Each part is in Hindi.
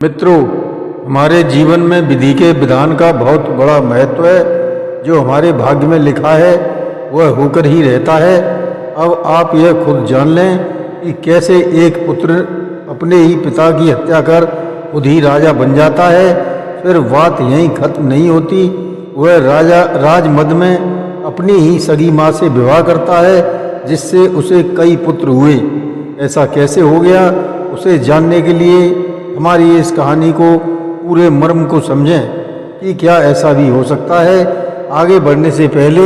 मित्रों, हमारे जीवन में विधि के विधान का बहुत बड़ा महत्व है। जो हमारे भाग्य में लिखा है वह होकर ही रहता है। अब आप यह खुद जान लें कि कैसे एक पुत्र अपने ही पिता की हत्या कर खुद ही राजा बन जाता है। फिर बात यहीं खत्म नहीं होती। वह राजा राजमद में अपनी ही सगी माँ से विवाह करता है, जिससे उसे कई पुत्र हुए। ऐसा कैसे हो गया, उसे जानने के लिए हमारी इस कहानी को पूरे मर्म को समझें कि क्या ऐसा भी हो सकता है। आगे बढ़ने से पहले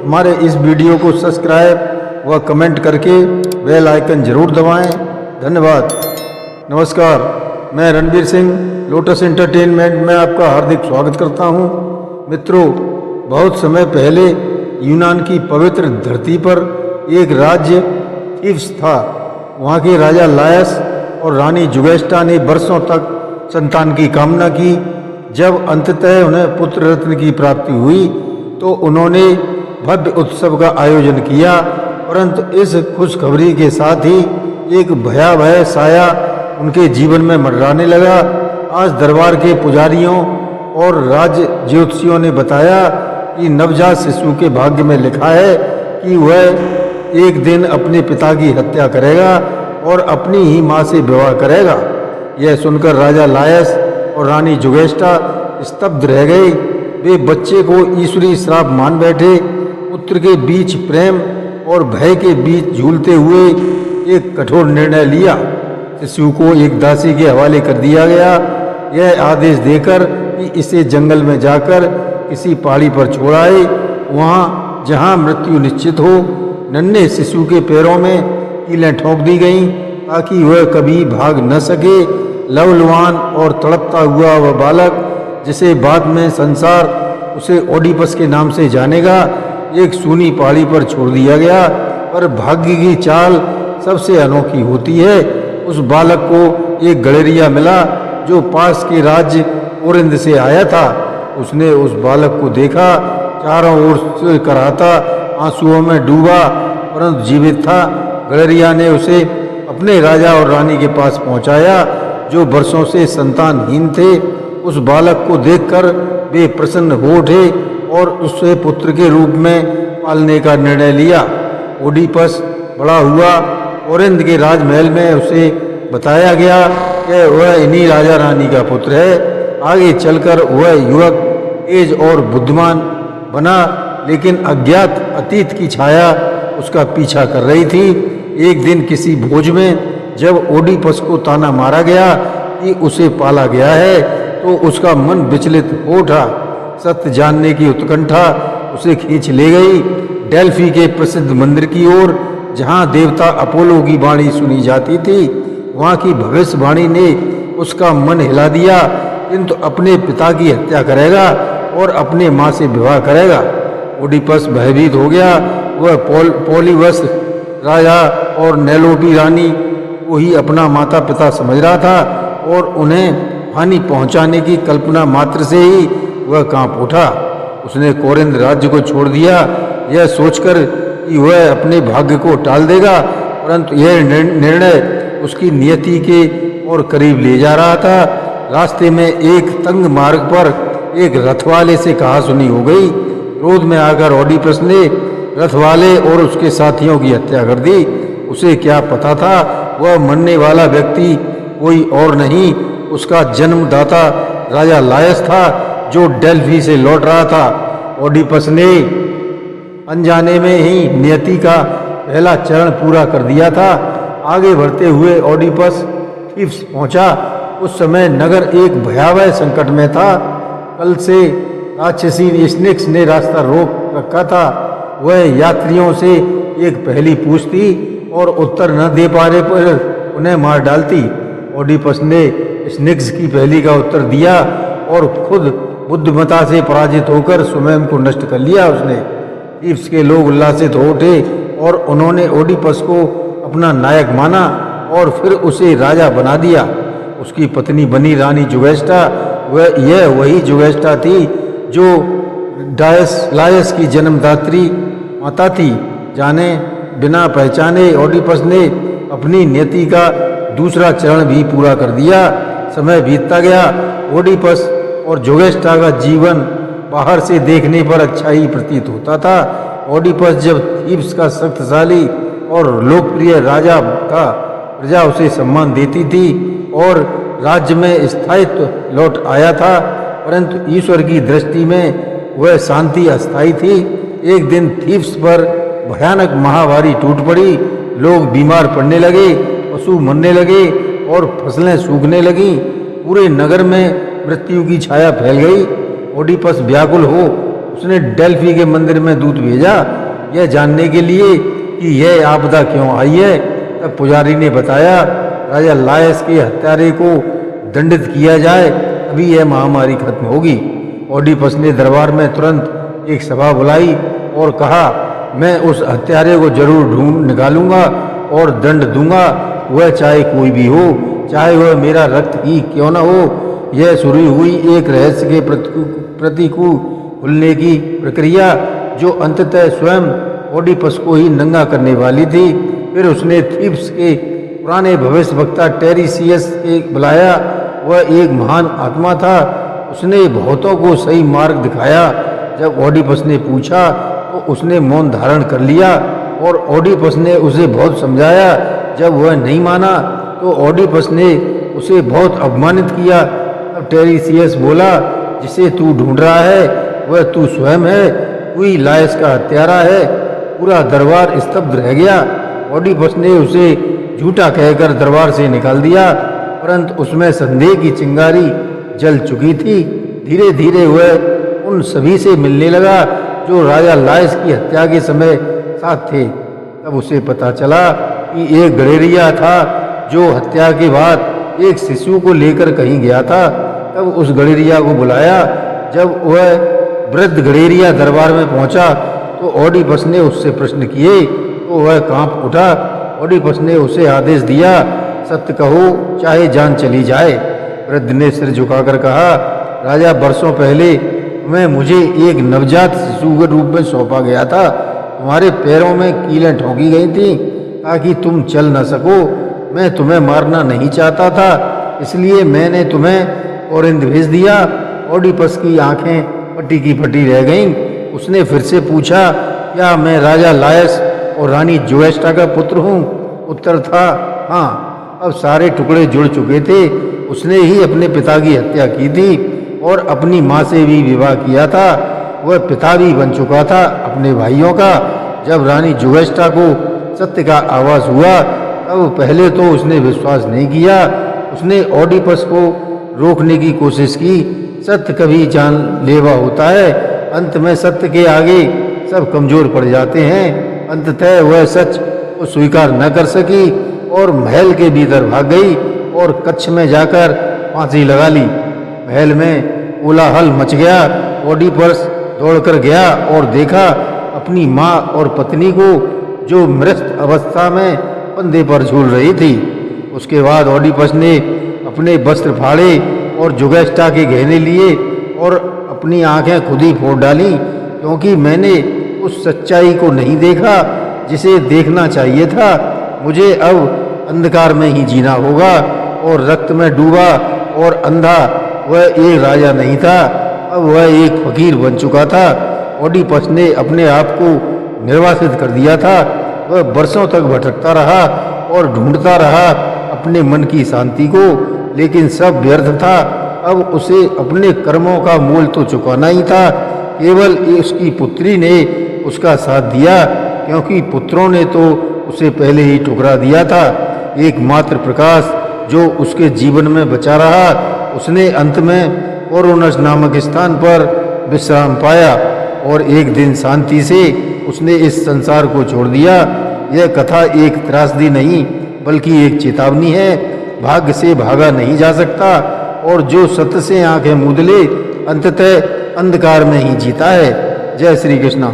हमारे इस वीडियो को सब्सक्राइब व कमेंट करके बेल आइकन जरूर दबाएं। धन्यवाद। नमस्कार, मैं रणवीर सिंह लोटस एंटरटेनमेंट में आपका हार्दिक स्वागत करता हूं। मित्रों, बहुत समय पहले यूनान की पवित्र धरती पर एक राज्य थीव्स था। वहाँ के राजा लायस और रानी जुगेस्टा ने वर्षों तक संतान की कामना की। जब अंततः उन्हें पुत्र रत्न की प्राप्ति हुई तो उन्होंने भव्य उत्सव का आयोजन किया, परंतु इस खुशखबरी के साथ ही एक भयावह साया उनके जीवन में मंडराने लगा। आज दरबार के पुजारियों और राज ज्योतिषियों ने बताया कि नवजात शिशु के भाग्य में लिखा है कि वह एक दिन अपने पिता की हत्या करेगा और अपनी ही माँ से विवाह करेगा। यह सुनकर राजा लायस और रानी जुगेस्टा स्तब्ध रह गए। वे बच्चे को ईश्वरीय श्राप मान बैठे। पुत्र के बीच प्रेम और भय के बीच झूलते हुए एक कठोर निर्णय लिया। शिशु को एक दासी के हवाले कर दिया गया, यह आदेश देकर कि इसे जंगल में जाकर किसी पहाड़ी पर छोड़ाए, वहाँ जहाँ मृत्यु निश्चित हो। नन्हे शिशु के पैरों में कीलें ठोंक दी गईं ताकि वह कभी भाग न सके। लवलवान और तड़पता हुआ वह बालक, जिसे बाद में संसार उसे ओडिपस के नाम से जानेगा, एक सूनी पहाड़ी पर छोड़ दिया गया। पर भाग्य की चाल सबसे अनोखी होती है। उस बालक को एक गड़ेरिया मिला जो पास के राज्य कोरिंद से आया था। उसने उस बालक को देखा, चारों ओर से कराहता, आंसुओं में डूबा, परंतु जीवित था। गड़ेरिया ने उसे अपने राजा और रानी के पास पहुंचाया, जो वर्षों से संतानहीन थे। उस बालक को देखकर वे प्रसन्न हो उठे और उसे पुत्र के रूप में पालने का निर्णय लिया। ओडिपस बड़ा हुआ। कोरिंद के राजमहल में उसे बताया गया कि वह इन्हीं राजा रानी का पुत्र है। आगे चलकर वह युवक तेज और बुद्धिमान बना, लेकिन अज्ञात अतीत की छाया उसका पीछा कर रही थी। एक दिन किसी भोज में जब ओडिपस को ताना मारा गया कि उसे पाला गया है, तो उसका मन विचलित हो उठा। सत्य जानने की उत्कंठा उसे खींच ले गई डेल्फी के प्रसिद्ध मंदिर की ओर, जहाँ देवता अपोलो की वाणी सुनी जाती थी। वहाँ की भविष्यवाणी ने उसका मन हिला दिया, किंतु अपने पिता की हत्या करेगा और अपने माँ से विवाह करेगा। ओडिपस भयभीत हो गया। वह पॉलीबस राजा और नेलोपी रानी को ही अपना माता पिता समझ रहा था और उन्हें हानि पहुंचाने की कल्पना मात्र से ही वह कांप उठा। उसने कोरिंद राज्य को छोड़ दिया, यह सोचकर कि वह अपने भाग्य को टाल देगा, परंतु यह निर्णय उसकी नियति के और करीब ले जा रहा था। रास्ते में एक तंग मार्ग पर एक रथवाले से कहासुनी हो गई। क्रोध में आकर ओडिपस ने रथवाले और उसके साथियों की हत्या कर दी। उसे क्या पता था, वह मरने वाला व्यक्ति कोई और नहीं, उसका जन्मदाता राजा लायस था, जो डेल्फी से लौट रहा था। ओडिपस ने अनजाने में ही नियति का पहला चरण पूरा कर दिया था। आगे बढ़ते हुए ओडिपस थीव्स पहुंचा। उस समय नगर एक भयावह संकट में था। कल से राक्षसी स्नेक्स ने रास्ता रोक रखा था। वह यात्रियों से एक पहेली पूछती और उत्तर न दे पाने पर उन्हें मार डालती। ओडिपस ने स्नेक्स की पहेली का उत्तर दिया और खुद बुद्धिमत्ता से पराजित होकर स्वयं को नष्ट कर लिया। उसने थीव्स के लोग उल्लासित हो उठे और उन्होंने ओडिपस को अपना नायक माना और फिर उसे राजा बना दिया। उसकी पत्नी बनी रानी जुगेस्टा। यह वही जुगेस्टा थी जो लायस की जन्मदात्री माता थी। जाने बिना पहचाने ओडिपस ने अपनी नियति का दूसरा चरण भी पूरा कर दिया। समय बीतता गया। ओडिपस और जुगेस्टा का जीवन बाहर से देखने पर अच्छा ही प्रतीत होता था। ओडिपस जब थीब्स का शक्तिशाली और लोकप्रिय राजा था, प्रजा उसे सम्मान देती थी और राज्य में स्थायित्व लौट आया था, परंतु ईश्वर की दृष्टि में वह शांति अस्थायी थी। एक दिन थीब्स पर भयानक महामारी टूट पड़ी। लोग बीमार पड़ने लगे, पशु मरने लगे और फसलें सूखने लगीं। पूरे नगर में मृत्यु की छाया फैल गई। ओडिपस व्याकुल हो उसने डेल्फी के मंदिर में दूत भेजा, यह जानने के लिए कि यह आपदा क्यों आई है। तब पुजारी ने बताया, राजा लायस के हत्यारे को दंडित किया जाए, तभी यह महामारी खत्म होगी। ओडिपस ने दरबार में तुरंत एक सभा बुलाई और कहा, मैं उस हत्यारे को जरूर ढूंढ निकालूंगा और दंड दूंगा, वह चाहे कोई भी हो, चाहे वह मेरा रक्त ही क्यों न हो। यह शुरू हुई एक रहस्य के प्रतिकूल खुलने की प्रक्रिया, जो अंततः स्वयं ओडिपस को ही नंगा करने वाली थी। फिर उसने थीब्स के पुराने भविष्यवक्ता टेरिसियस के बुलाया। वह एक महान आत्मा था, उसने बहुतों को सही मार्ग दिखाया। जब ओडिपस ने पूछा तो उसने मौन धारण कर लिया और ओडिपस ने उसे बहुत समझाया। जब वह नहीं माना तो ओडिपस ने उसे बहुत अपमानित किया। तब टेरिसियस बोला, जिसे तू ढूंढ रहा है वह तू स्वयं है, कोई लायस का हत्यारा है। पूरा दरबार स्तब्ध रह गया। ओडिपस ने उसे झूठा कहकर दरबार से निकाल दिया, परंतु उसमें संदेह की चिंगारी जल चुकी थी। धीरे धीरे वह उन सभी से मिलने लगा जो राजा लायस की हत्या के समय साथ थे। तब उसे पता चला कि एक गडेरिया था जो हत्या के बाद एक शिशु को लेकर कहीं गया था। तब उस गडेरिया को बुलाया। जब वह वृद्ध गडेरिया दरबार में पहुंचा तो ओडिपस ने उससे प्रश्न किए तो वह कांप उठा। ओडिपस ने उसे आदेश दिया, सत्य कहो चाहे जान चली जाए। वृद्ध ने सिर झुकाकर कहा, राजा, बरसों पहले तुम्हें मुझे एक नवजात शिशु के रूप में सौंपा गया था। तुम्हारे पैरों में कीलें ठोंकी गई थीं ताकि तुम चल न सको। मैं तुम्हें मारना नहीं चाहता था, इसलिए मैंने तुम्हें कोरिंथ भेज दिया। ओडिपस की आंखें फटी की फटी रह गईं। उसने फिर से पूछा, क्या मैं राजा लायस और रानी जुगेस्टा का पुत्र हूँ? उत्तर था, हाँ। अब सारे टुकड़े जुड़ चुके थे। उसने ही अपने पिता की हत्या की थी और अपनी माँ से भी विवाह किया था। वह पिता भी बन चुका था अपने भाइयों का। जब रानी जुगेस्टा को सत्य का आभास हुआ तब पहले तो उसने विश्वास नहीं किया। उसने ओडिपस को रोकने की कोशिश की। सत्य कभी जानलेवा होता है, अंत में सत्य के आगे सब कमजोर पड़ जाते हैं। अंततः वह सच को स्वीकार न कर सकी और महल के भीतर भाग गई और कक्ष में जाकर फांसी लगा ली। महल में कोलाहल मच गया। ओडिपस दौड़कर गया और देखा अपनी माँ और पत्नी को, जो मृत अवस्था में फंदे पर झूल रही थी। उसके बाद ओडिपस ने अपने वस्त्र फाड़े और जुगेस्टा के गहने लिए और अपनी आंखें खुद ही फोड़ डाली, क्योंकि मैंने उस सच्चाई को नहीं देखा जिसे देखना चाहिए था। मुझे अब अंधकार में ही जीना होगा। और रक्त में डूबा और अंधा वह एक राजा नहीं था, अब वह एक फकीर बन चुका था। ओडिपस ने अपने आप को निर्वासित कर दिया था। वह बरसों तक भटकता रहा और ढूंढता रहा अपने मन की शांति को, लेकिन सब व्यर्थ था। अब उसे अपने कर्मों का मूल तो चुकाना ही था। केवल उसकी पुत्री ने उसका साथ दिया, क्योंकि पुत्रों ने तो उसे पहले ही ठुकरा दिया था। एकमात्र प्रकाश जो उसके जीवन में बचा रहा, उसने अंत में कोरोनस नामक स्थान पर विश्राम पाया और एक दिन शांति से उसने इस संसार को छोड़ दिया। यह कथा एक त्रासदी नहीं बल्कि एक चेतावनी है। भाग्य से भागा नहीं जा सकता और जो सत्य से आंखें मूंद ले अंततः अंधकार में ही जीता है। जय श्री कृष्ण।